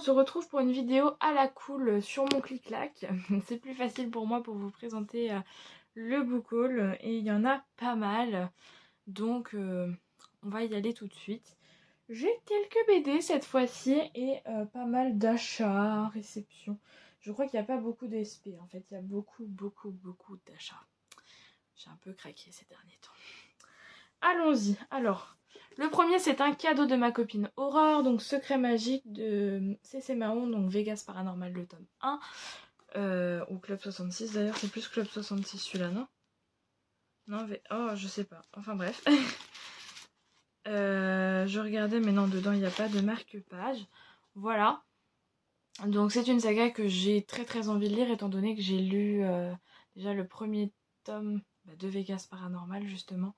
se retrouve pour une vidéo à la cool sur mon clic-clac. C'est plus facile pour moi pour vous présenter le book haul et il y en a pas mal. Donc on va y aller tout de suite. J'ai quelques BD cette fois-ci et pas mal d'achats, réceptions. Je crois qu'il n'y a pas beaucoup d'SP en fait, il y a beaucoup d'achats. J'ai un peu craqué ces derniers temps. Allons-y. Alors, le premier c'est un cadeau de ma copine Aurore, donc Secret magique de C.C. Mahon, donc Vegas Paranormal le tome 1. Ou Club 66 d'ailleurs, c'est plus Club 66 celui-là, non? Non, oh, je sais pas. Enfin bref. Je regardais, mais non, dedans il n'y a pas de marque-page. Voilà. Donc c'est une saga que j'ai très envie de lire, étant donné que j'ai lu déjà le premier tome de Vegas Paranormal, justement,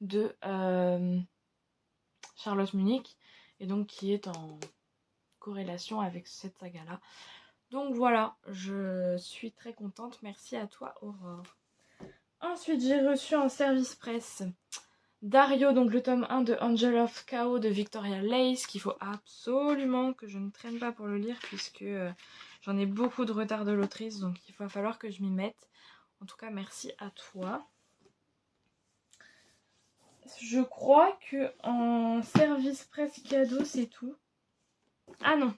de Charlotte Munich, et donc qui est en corrélation avec cette saga-là. Donc voilà, je suis très contente. Merci à toi, Aurore. Ensuite, j'ai reçu en service presse Dario, donc le tome 1 de Angel of Chaos de Victoria Lace, qu'il faut absolument que je ne traîne pas pour le lire, puisque j'en ai beaucoup de retard de l'autrice, donc il va falloir que je m'y mette. En tout cas, merci à toi. Je crois que en service presse cadeau, c'est tout. Ah non,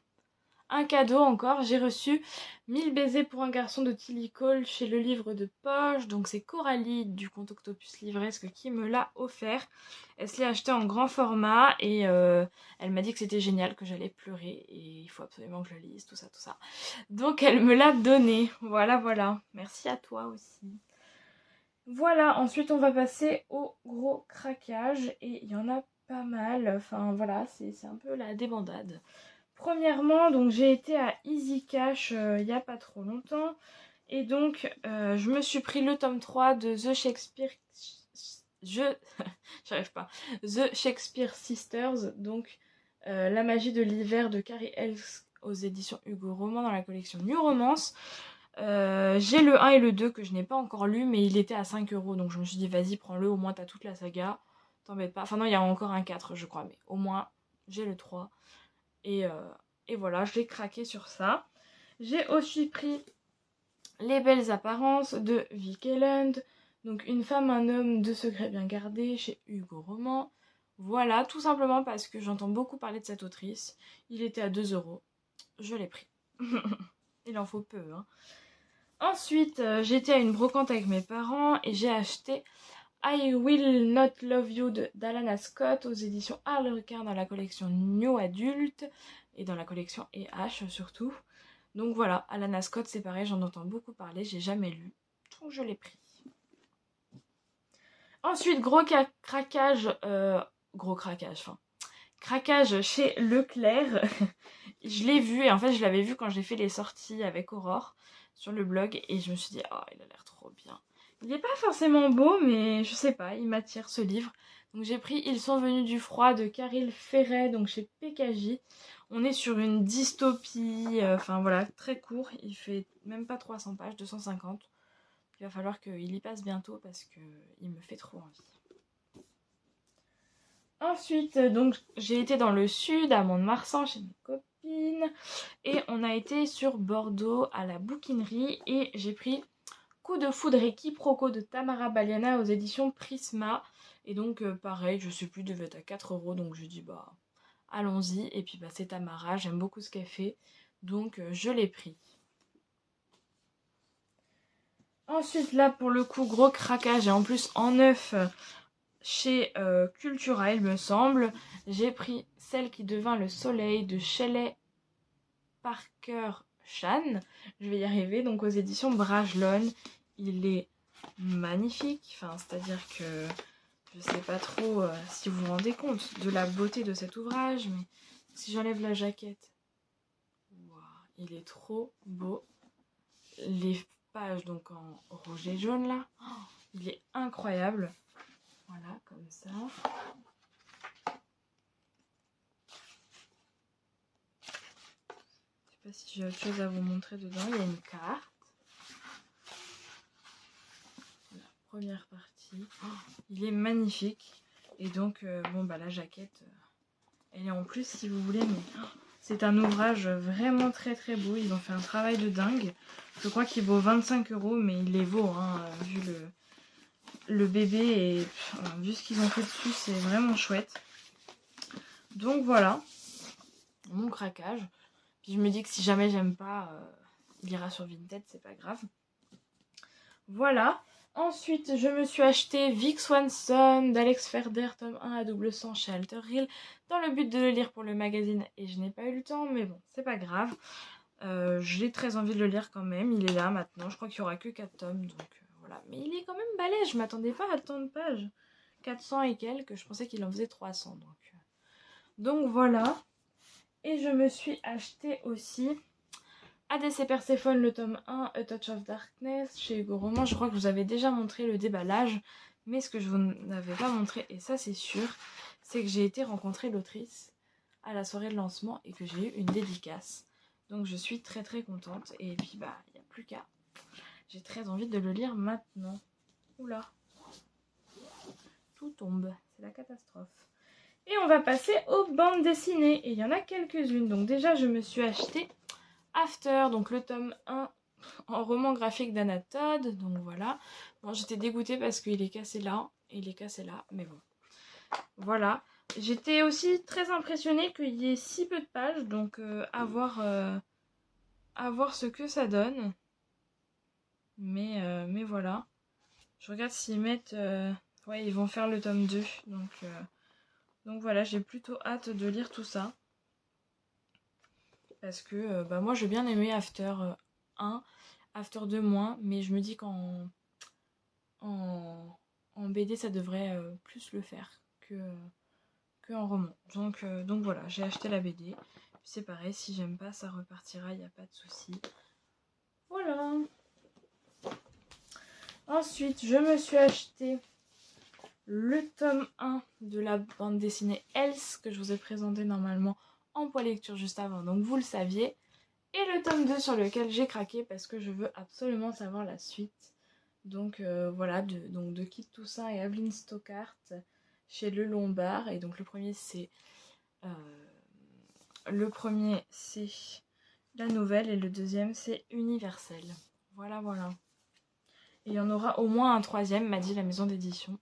un cadeau encore, j'ai reçu 1000 baisers pour un garçon de Tilly Cole chez le livre de poche. Donc c'est Coralie du compte Octopus Livresque qui me l'a offert. Elle se l'est acheté en grand format et elle m'a dit que c'était génial, que j'allais pleurer et il faut absolument que je le lise, tout ça. Donc elle me l'a donné. Voilà. Merci à toi aussi. Voilà, ensuite on va passer au gros craquage et il y en a pas mal. Enfin voilà, c'est un peu la débandade. Premièrement, donc j'ai été à Easy Cash il n'y a pas trop longtemps. Et donc, je me suis pris le tome 3 de The Shakespeare... J'arrive pas. The Shakespeare Sisters. Donc, La magie de l'hiver de Carrie Elks aux éditions Hugo Roman dans la collection New Romance. J'ai le 1 et le 2 que je n'ai pas encore lu, mais il était à 5 €. Donc je me suis dit, vas-y, prends-le, au moins t'as toute la saga. T'embête pas. Enfin non, il y a encore un 4, je crois, mais au moins, j'ai le 3. Et voilà, je l'ai craqué sur ça. J'ai aussi pris Les belles apparences de Vic Elland. Donc Une femme, un homme, deux secrets bien gardés chez Hugo Roman. Voilà, tout simplement parce que j'entends beaucoup parler de cette autrice. Il était à 2 €. Je l'ai pris. Il en faut peu, hein. Ensuite, j'étais à une brocante avec mes parents et j'ai acheté I Will Not Love You d'Alana Scott aux éditions Harlequin dans la collection New Adult et dans la collection EH surtout. Donc voilà, Alana Scott c'est pareil, j'en entends beaucoup parler, j'ai jamais lu, donc je l'ai pris. Ensuite, craquage chez Leclerc. Je l'ai vu et en fait je l'avais vu quand j'ai fait les sorties avec Aurore sur le blog et je me suis dit oh il a l'air trop bien. Il n'est pas forcément beau mais je sais pas, il m'attire ce livre. Donc j'ai pris Ils sont venus du froid de Caril Ferret, donc chez PKJ. On est sur une dystopie, enfin voilà, très court, il fait même pas 300 pages, 250. Il va falloir qu'il y passe bientôt parce qu'il me fait trop envie. Ensuite, donc j'ai été dans le sud, à Mont-de-Marsan, chez mes copines. Et on a été sur Bordeaux, à la bouquinerie. Et j'ai pris Coup de foudre et quiproquo de Tamara Baliana aux éditions Prisma. Et donc, pareil, je sais plus, devait être à 4 €. Donc, je dis, bah, allons-y. Et puis, bah, c'est Tamara, j'aime beaucoup ce qu'elle fait. Donc, je l'ai pris. Ensuite, là, pour le coup, gros craquage. Et en plus, en neuf... chez Cultura, il me semble, j'ai pris Celle qui devint le soleil de Shelley Parker Chan. Je vais y arriver, donc aux éditions Brajlon. Il est magnifique, enfin, c'est-à-dire que je sais pas trop si vous vous rendez compte de la beauté de cet ouvrage, mais si j'enlève la jaquette, wow, il est trop beau. Les pages donc en rouge et jaune là, oh, il est incroyable. Voilà, comme ça. Je sais pas si j'ai autre chose à vous montrer dedans. Il y a une carte. La première partie. Oh, il est magnifique. Et donc, bon, bah la jaquette, elle est en plus si vous voulez, mais oh, C'est un ouvrage vraiment très très beau. Ils ont fait un travail de dingue. Je crois qu'il vaut 25 €, mais il les vaut, hein, vu le bébé et vu ce qu'ils ont fait dessus, c'est vraiment chouette. Donc voilà, mon craquage. Puis je me dis que si jamais j'aime pas, il ira sur Vinted, c'est pas grave. Voilà. Ensuite, je me suis acheté Vic Swanson d'Alex Ferder, tome 1 à double 100 chez Alter Hill, dans le but de le lire pour le magazine, et je n'ai pas eu le temps, mais bon, c'est pas grave. J'ai très envie de le lire quand même, il est là maintenant, je crois qu'il n'y aura que 4 tomes, donc voilà. Mais il est quand même balèze, je m'attendais pas à tant de pages. 400 et quelques, je pensais qu'il en faisait 300, donc voilà. Et je me suis acheté aussi ADC Perséphone, le tome 1, A Touch of Darkness, chez Hugo Roman. Je crois que je vous avais déjà montré le déballage, mais ce que je vous n'avais pas montré, et ça c'est sûr, c'est que j'ai été rencontrer l'autrice à la soirée de lancement et que j'ai eu une dédicace. Donc je suis très très contente, et puis bah, il n'y a plus qu'à. J'ai très envie de le lire maintenant. Oula, tout tombe, c'est la catastrophe. Et on va passer aux bandes dessinées, et il y en a quelques-unes. Donc déjà, je me suis acheté After, donc le tome 1 en roman graphique d'Anna Todd, donc voilà. Bon, j'étais dégoûtée parce qu'il est cassé là, et il est cassé là, mais bon. Voilà. J'étais aussi très impressionnée qu'il y ait si peu de pages, donc à voir ce que ça donne. Mais voilà. Je regarde s'ils mettent... ouais, ils vont faire le tome 2, donc voilà, j'ai plutôt hâte de lire tout ça. Parce que bah moi j'ai bien aimé After 1, After 2 moins, mais je me dis qu'en BD ça devrait plus le faire que en roman. Donc voilà, j'ai acheté la BD. C'est pareil, si j'aime pas ça repartira, il n'y a pas de souci. Voilà. Ensuite, je me suis acheté le tome 1 de la bande dessinée Else que je vous ai présenté normalement en point lecture juste avant, donc vous le saviez. Et le tome 2 sur lequel j'ai craqué parce que je veux absolument savoir la suite. Donc voilà, de Kit Toussaint et Aveline Stockart chez Le Lombard. Et donc le premier c'est la nouvelle et le deuxième c'est Universel. Voilà, voilà. Et il y en aura au moins un troisième, m'a dit la maison d'édition,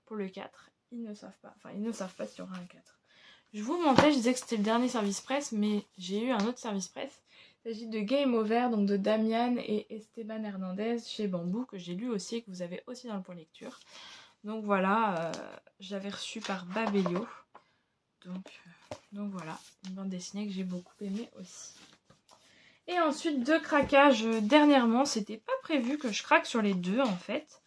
pour le 4. Ils ne savent pas s'il y aura un 4. Je vous mentais, je disais que c'était le dernier service presse, mais j'ai eu un autre service presse. Il s'agit de Game Over, donc de Damian et Esteban Hernandez chez Bambou, que j'ai lu aussi et que vous avez aussi dans le point lecture. Donc voilà, j'avais reçu par Babelio. Donc voilà, une bande dessinée que j'ai beaucoup aimée aussi. Et ensuite, deux craquages dernièrement. C'était pas prévu que je craque sur les deux en fait.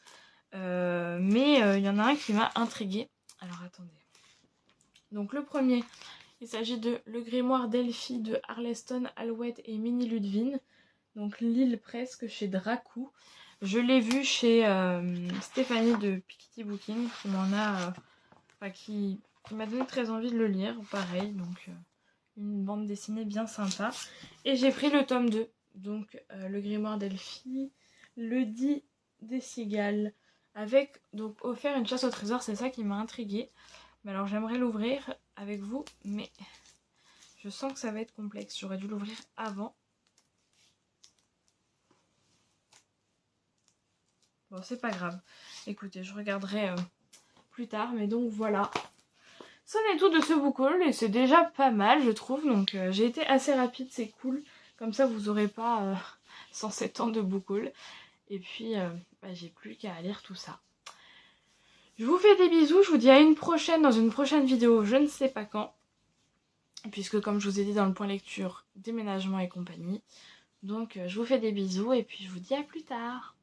Mais il y en a un qui m'a intriguée. Alors attendez. Donc le premier, il s'agit de Le Grimoire d'Elfie de Arleston Alouette et Minnie Ludwin. Donc L'île presque chez Dracou. Je l'ai vu chez Stéphanie de Piketty Booking qui m'en a... qui m'a donné très envie de le lire. Pareil, donc une bande dessinée bien sympa. Et j'ai pris le tome 2. Donc Le Grimoire d'Elfie, Le dit des cigales. Avec donc offert une chasse au trésor, c'est ça qui m'a intriguée. Mais alors j'aimerais l'ouvrir avec vous, mais je sens que ça va être complexe. J'aurais dû l'ouvrir avant. Bon, c'est pas grave. Écoutez, je regarderai plus tard. Mais donc voilà. C'en est tout de ce book haul et c'est déjà pas mal, je trouve. Donc j'ai été assez rapide, c'est cool. Comme ça, vous aurez pas 107 ans de book haul. Et puis, j'ai plus qu'à lire tout ça. Je vous fais des bisous, je vous dis à une prochaine dans une prochaine vidéo, je ne sais pas quand. Puisque comme je vous ai dit dans le point lecture, déménagement et compagnie. Donc je vous fais des bisous et puis je vous dis à plus tard.